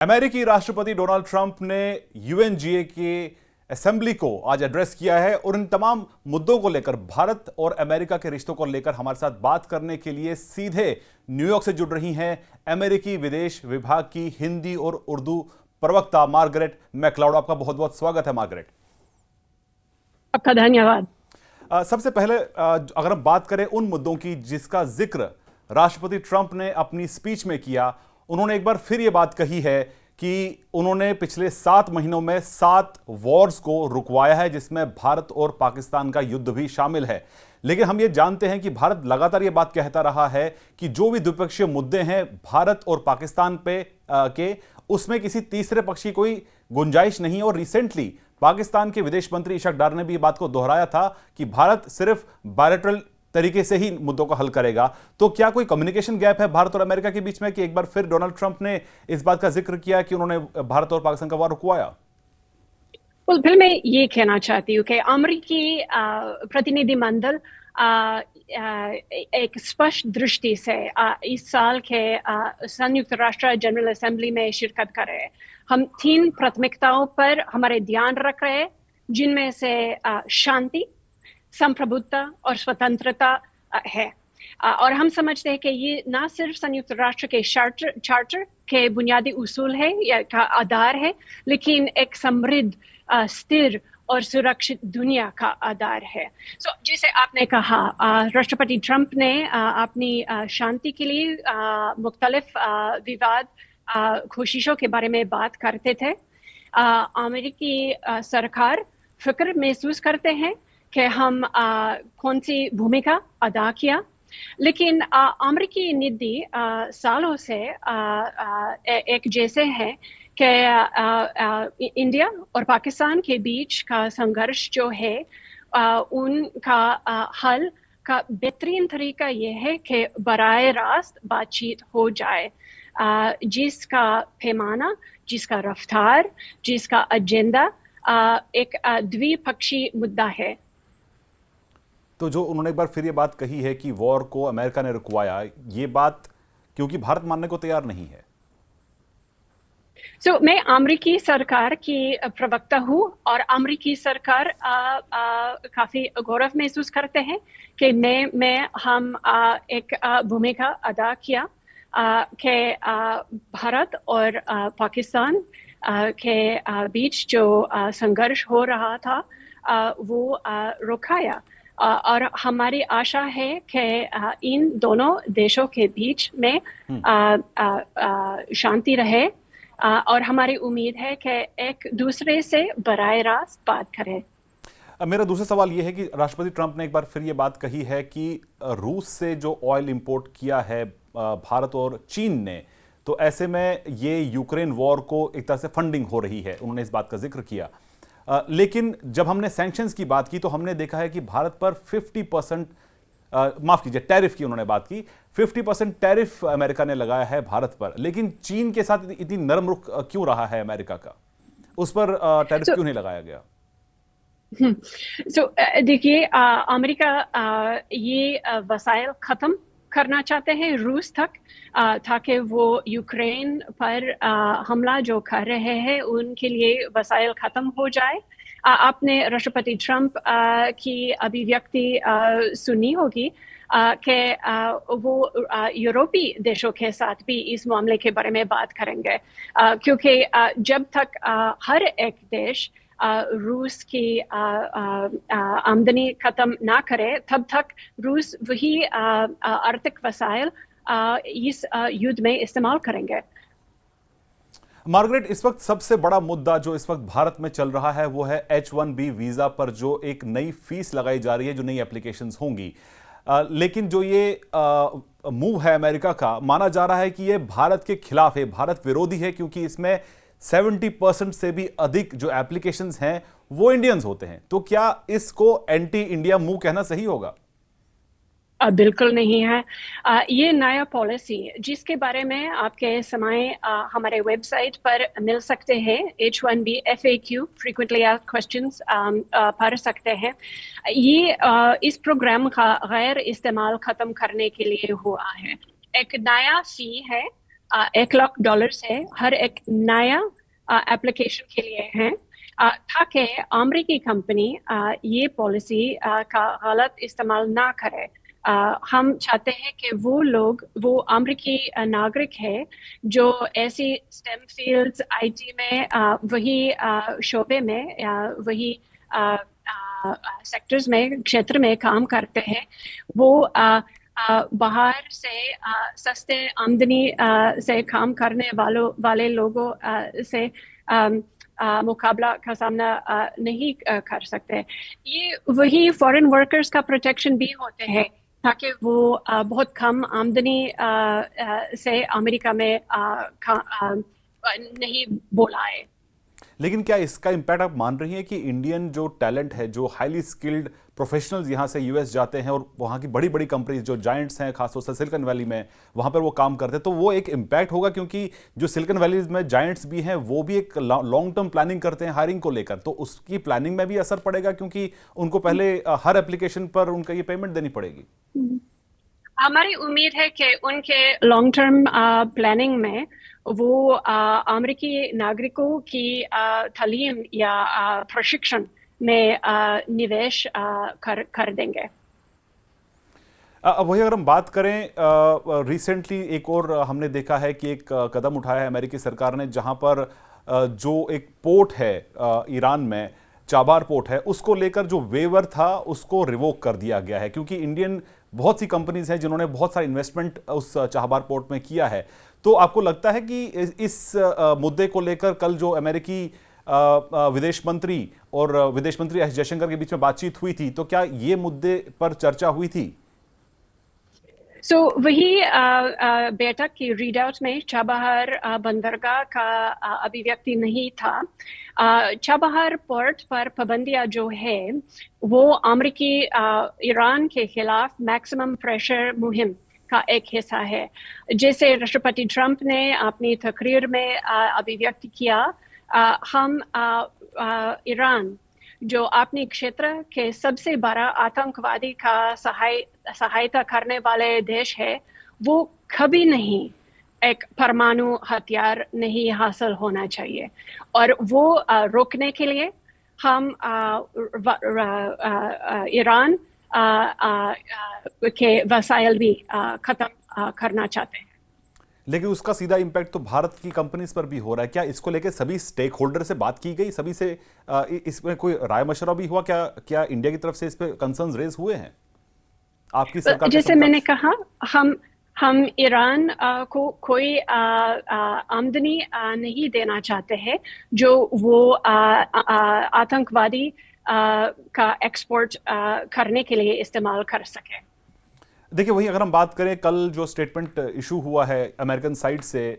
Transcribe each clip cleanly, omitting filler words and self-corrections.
अमेरिकी राष्ट्रपति Donald Trump ने यूएनजीए के असेंबली को आज एड्रेस किया है और इन तमाम मुद्दों को लेकर भारत और अमेरिका के रिश्तों को लेकर हमारे साथ बात करने के लिए सीधे न्यूयॉर्क से जुड़ रही हैं अमेरिकी विदेश विभाग की हिंदी और उर्दू प्रवक्ता मार्गरेट मैकलाउड। आपका बहुत बहुत स्वागत है मार्गरेट। आपका धन्यवाद। सबसे पहले अगर हम बात करें उन मुद्दों की जिसका जिक्र राष्ट्रपति ट्रंप ने अपनी स्पीच में किया, उन्होंने एक बार फिर यह बात कही है कि उन्होंने पिछले 7 महीनों में 7 वॉर्स को रुकवाया है जिसमें भारत और पाकिस्तान का युद्ध भी शामिल है। लेकिन हम ये जानते हैं कि भारत लगातार ये बात कहता रहा है कि जो भी द्विपक्षीय मुद्दे हैं भारत और पाकिस्तान के उसमें किसी तीसरे पक्ष की कोई गुंजाइश नहीं। और रिसेंटली पाकिस्तान के विदेश मंत्री इशक डार ने भी ये बात को दोहराया था कि भारत सिर्फ बायलैटरल तरीके से ही मुद्दों को हल करेगा। तो क्या कोई कम्युनिकेशन गैप है भारत और अमेरिका के बीच में कि एक बार फिर डोनाल्ड ट्रंप ने इस बात का जिक्र किया कि उन्होंने भारत और पाकिस्तान का वार रुकवाया? फिर मैं ये कहना चाहती हूँ कि अमेरिकी प्रतिनिधिमंडल एक स्पष्ट दृष्टि से इस साल के संयुक्त राष्ट्र जनरल असेंबली में शिरकत कर रहे हैं। हम 3 प्राथमिकताओं पर हमारे ध्यान रख रहे हैं, जिनमें से शांति, संप्रभुता और स्वतंत्रता है। और हम समझते हैं कि ये ना सिर्फ संयुक्त राष्ट्र के चार्टर के बुनियादी उसूल है या का आधार है, लेकिन एक समृद्ध, स्थिर और सुरक्षित दुनिया का आधार है। जैसे आपने कहा, राष्ट्रपति ट्रंप ने अपनी शांति के लिए मुख्तलिफ विवाद कोशिशों के बारे में बात करते थे। अमेरिकी सरकार फिक्र महसूस करते हैं कि हम कौन सी भूमिका अदा किया, लेकिन अमेरिकी नीति सालों से एक जैसे है कि इंडिया और पाकिस्तान के बीच का संघर्ष जो है उनका हल का बेहतरीन तरीका ये है कि बराह रास्त बातचीत हो जाए, जिसका पैमाना, जिसका रफ्तार, जिसका एजेंडा एक द्विपक्षीय मुद्दा है। तो जो उन्होंने एक बार फिर ये बात कही है कि वॉर को अमेरिका ने रुकवाया, ये बात क्योंकि भारत मानने को तैयार नहीं है। मैं अमेरिकी सरकार की प्रवक्ता हूँ और अमेरिकी सरकार काफी गौरव महसूस करते हैं कि हम एक भूमिका अदा किया कि भारत और पाकिस्तान के बीच जो संघर्ष हो रहा था वो रुकाया। और हमारी आशा है कि इन दोनों देशों के बीच में शांति रहे, और हमारी उम्मीद है कि एक दूसरे से बराह रास्त बात करें। मेरा दूसरा सवाल यह है कि राष्ट्रपति ट्रंप ने एक बार फिर यह बात कही है कि रूस से जो ऑयल इंपोर्ट किया है भारत और चीन ने, तो ऐसे में ये यूक्रेन वॉर को एक तरह से फंडिंग हो रही है। उन्होंने इस बात का जिक्र किया। लेकिन जब हमने सैंक्शंस की बात की तो हमने देखा है कि भारत पर 50% माफ कीजिए, टैरिफ की उन्होंने बात की। 50% टैरिफ अमेरिका ने लगाया है भारत पर, लेकिन चीन के साथ इतनी नरम रुख क्यों रहा है अमेरिका का? उस पर टैरिफ क्यों नहीं लगाया गया? देखिए, अमेरिका ये वसाइल खत्म करना चाहते हैं रूस तक, ताकि वो यूक्रेन पर हमला जो कर रहे हैं उनके लिए वसाइल खत्म हो जाए। आपने राष्ट्रपति ट्रंप की अभिव्यक्ति सुनी होगी कि वो यूरोपीय देशों के साथ भी इस मामले के बारे में बात करेंगे, क्योंकि जब तक हर एक देश रूस की आमदनी खत्म ना करे तब तक रूस वही आर्थिक वसाइल इस युद्ध में इस्तेमाल करेंगे। मार्गरेट, इस वक्त सबसे बड़ा मुद्दा जो इस वक्त भारत में चल रहा है वो है H1B वीजा पर जो एक नई फीस लगाई जा रही है, जो नई एप्लीकेशंस होंगी। लेकिन जो ये मूव है अमेरिका का, माना जा रहा है कि ये भारत के खिलाफ है, भारत विरोधी है, क्योंकि इसमें 70% से भी अधिक जो एप्लीकेशंस हैं वो इंडियंस होते हैं। तो क्या इसको एंटी इंडिया मूव कहना सही होगा? बिल्कुल नहीं है। ये नया पॉलिसी जिसके बारे में आपके समय हमारे वेबसाइट पर मिल सकते हैं, H1B FAQ frequently asked questions पढ़ सकते हैं। ये इस प्रोग्राम का गैर इस्तेमाल खत्म करने के लिए हुआ है। एक नया फी है $1 लाख से हर एक नया एप्लीकेशन के लिए है, ताकि अमेरिकी कंपनी ये पॉलिसी का गलत इस्तेमाल ना करे। हम चाहते हैं कि वो अमेरिकी नागरिक है जो ऐसी स्टेम फील्ड्स, आईटी में, वही शोबे में, वही सेक्टर्स में, क्षेत्र में काम करते हैं, वो बाहर से सस्ते आमदनी से काम करने वाले लोगों से मुकाबला का सामना नहीं कर सकते। ये वही फॉरेन वर्कर्स का प्रोटेक्शन भी होते हैं, ताकि वो बहुत कम आमदनी से अमेरिका में नहीं बुलाए। लेकिन क्या इसका इम्पैक्ट आप मान रही हैं कि इंडियन जो टैलेंट है, जो हाईली स्किल्ड प्रोफेशनल्स यहाँ से यूएस जाते हैं और वहाँ की बड़ी बड़ी कंपनीज जो जायंट्स हैं, खासतौर से सिलिकॉन वैली में, वहाँ पर वो काम करते हैं, तो वो एक इम्पैक्ट होगा? क्योंकि जो सिलिकॉन वैली में जायंट्स भी हैं, वो भी एक लॉन्ग टर्म प्लानिंग करते हैं हायरिंग को लेकर, तो उसकी प्लानिंग में भी असर पड़ेगा, क्योंकि उनको पहले हर एप्लीकेशन पर उनका ये पेमेंट देनी पड़ेगी। हमारी उम्मीद है कि उनके लॉन्ग टर्म प्लानिंग में वो अमेरिकी नागरिकों की तालीम या प्रशिक्षण में निवेश कर देंगे। वही अगर हम बात करें, रिसेंटली एक और हमने देखा है कि एक कदम उठाया है अमेरिकी सरकार ने, जहां पर जो एक पोर्ट है ईरान में, चाबार पोर्ट है, उसको लेकर जो वेवर था उसको रिवोक कर दिया गया है, क्योंकि इंडियन बहुत सी कंपनीज हैं जिन्होंने बहुत सारा इन्वेस्टमेंट उस चाबार पोर्ट में किया है। तो आपको लगता है कि इस मुद्दे को लेकर कल जो अमेरिकी विदेश मंत्री और विदेश मंत्री एस जयशंकर के बीच में बातचीत हुई थी, तो क्या ये मुद्दे पर चर्चा हुई थी? वही बैठक की रीडआउट में चाबहार बंदरगाह का अभिव्यक्ति नहीं था। चाबहार पोर्ट पर पाबंदियां जो है वो अमेरिकी ईरान के खिलाफ मैक्सिमम प्रेशर मुहिम का एक हिस्सा है। जैसे राष्ट्रपति ट्रंप ने अपनी तकरीर में अभिव्यक्त किया, हम ईरान जो अपने क्षेत्र के सबसे बड़ा आतंकवादी का सहायता करने वाले देश है, वो कभी नहीं एक परमाणु हथियार नहीं हासिल होना चाहिए, और वो रोकने के लिए हम ईरान के वसाइल भी खत्म करना चाहते हैं। लेकिन उसका सीधा इम्पैक्ट तो भारत की कंपनीज पर भी हो रहा है। क्या इसको लेकर सभी स्टेक होल्डर से बात की गई, सभी से इसमें कोई राय मशवरा भी हुआ? क्या इंडिया की तरफ से इस पे कंसर्न्स रेज हुए हैं आपकी सरकार? जैसे मैंने कहा, हम ईरान को कोई आमदनी नहीं देना चाहते हैं जो वो आतंकवादी का एक्सपोर्ट करने के लिए इस्तेमाल कर सके। देखिए, वही अगर हम बात करें, कल जो स्टेटमेंट इशू हुआ है अमेरिकन साइड से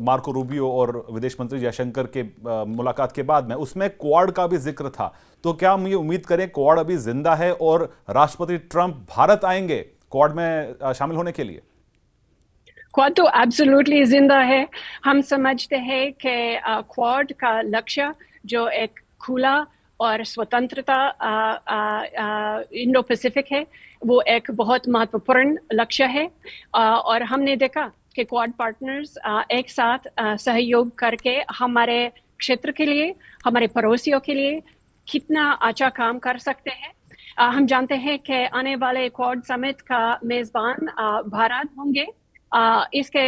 मार्को रूबियो और विदेश मंत्री जयशंकर के मुलाकात के बाद में, उसमें क्वाड का भी जिक्र था। तो क्या हम ये उम्मीद करें क्वाड अभी जिंदा है और राष्ट्रपति ट्रंप भारत आएंगे क्वाड में शामिल होने के लिए? क्वाड तो एब्सोल्युटली जिंदा है। हम समझते हैं कि क्वाड का लक्ष्य जो एक खुला और स्वतंत्रता इंडो पैसिफिक है, वो एक बहुत महत्वपूर्ण लक्ष्य है। और हमने देखा कि क्वाड पार्टनर्स एक साथ सहयोग करके हमारे क्षेत्र के लिए, हमारे पड़ोसियों के लिए कितना अच्छा काम कर सकते हैं। हम जानते हैं कि आने वाले क्वाड समिट का मेजबान भारत होंगे। इसके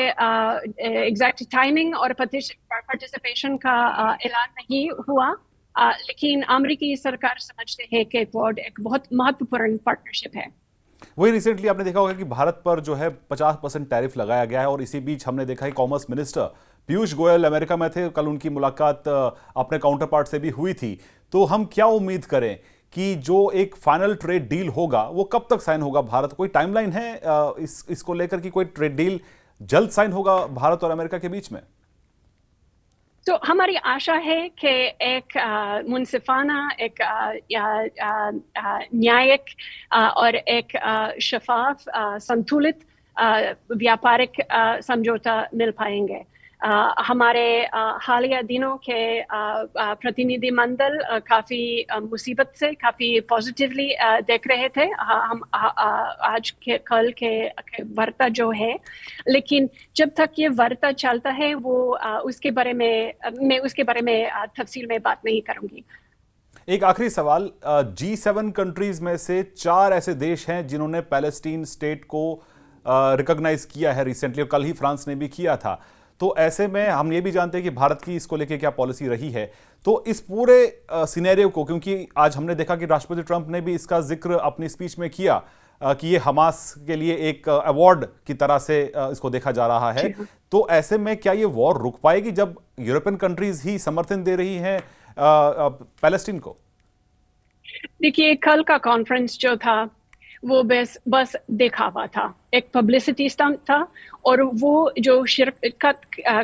एग्जैक्ट टाइमिंग और पार्टिसिपेशन का ऐलान नहीं हुआ, लेकिन अमेरिकी सरकार समझते हैं कि क्वाड एक बहुत महत्वपूर्ण पार्टनरशिप है। वही रिसेंटली आपने देखा होगा कि भारत पर जो है 50% टैरिफ लगाया गया है, और इसी बीच हमने देखा है commerce minister Piyush Goyal America में थे, कल उनकी मुलाकात अपने काउंटर पार्ट से भी हुई थी। तो हम क्या उम्मीद करें कि जो एक फाइनल ट्रेड डील होगा वो कब तक साइन होगा? भारत कोई टाइमलाइन है इसको लेकर कि कोई ट्रेड डील जल्द साइन होगा भारत और अमेरिका के बीच में? तो हमारी आशा है कि एक मुनसिफाना, एक न्यायिक और एक शफाफ, संतुलित व्यापारिक समझौता मिल पाएंगे। हमारे हालिया दिनों के प्रतिनिधिमंडल काफ़ी मुसीबत से काफ़ी पॉजिटिवली देख रहे थे हम आज के कल के वार्ता जो है, लेकिन जब तक ये वार्ता चलता है वो उसके बारे में मैं उसके बारे में तफसील में बात नहीं करूंगी। एक आखिरी सवाल, G7 कंट्रीज में से 4 ऐसे देश हैं जिन्होंने पैलेस्टीन स्टेट को रिकॉग्नाइज किया है रिसेंटली, और कल ही फ्रांस ने भी किया था। तो ऐसे में हम ये भी जानते हैं कि भारत की इसको लेके क्या पॉलिसी रही है। तो इस पूरे सिनेरियो को, क्योंकि आज हमने देखा कि राष्ट्रपति ट्रंप ने भी इसका जिक्र अपनी स्पीच में किया कि ये हमास के लिए एक अवार्ड की तरह से इसको देखा जा रहा है, तो ऐसे में क्या ये वॉर रुक पाएगी जब यूरोपियन कंट्रीज ही समर्थन दे रही हैं पैलेस्टीन को? देखिए, कल का कॉन्फ्रेंस जो था वो बस दिखावा था, एक पब्लिसिटी स्टंट था, और वो जो शिरकत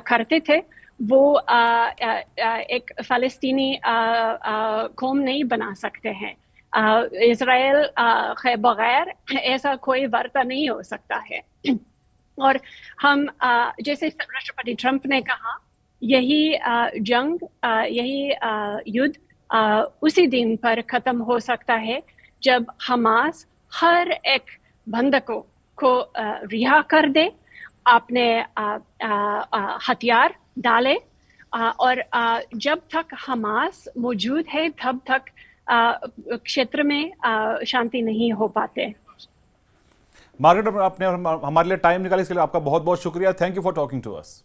करते थे वो एक फ़लस्तीनी कौम नहीं बना सकते हैं। इसराइल के बगैर ऐसा कोई वार्ता नहीं हो सकता है। और हम जैसे राष्ट्रपति ट्रंप ने कहा, यही जंग, यही युद्ध उसी दिन पर खत्म हो सकता है जब हमास हर एक बंधकों को रिहा कर दे, अपने हथियार डाले, और जब तक हमास मौजूद है तब तक क्षेत्र में शांति नहीं हो पाते। मार्गरेट, आपने हमारे लिए टाइम निकाला, इसके लिए आपका बहुत बहुत शुक्रिया। Thank you for talking to us.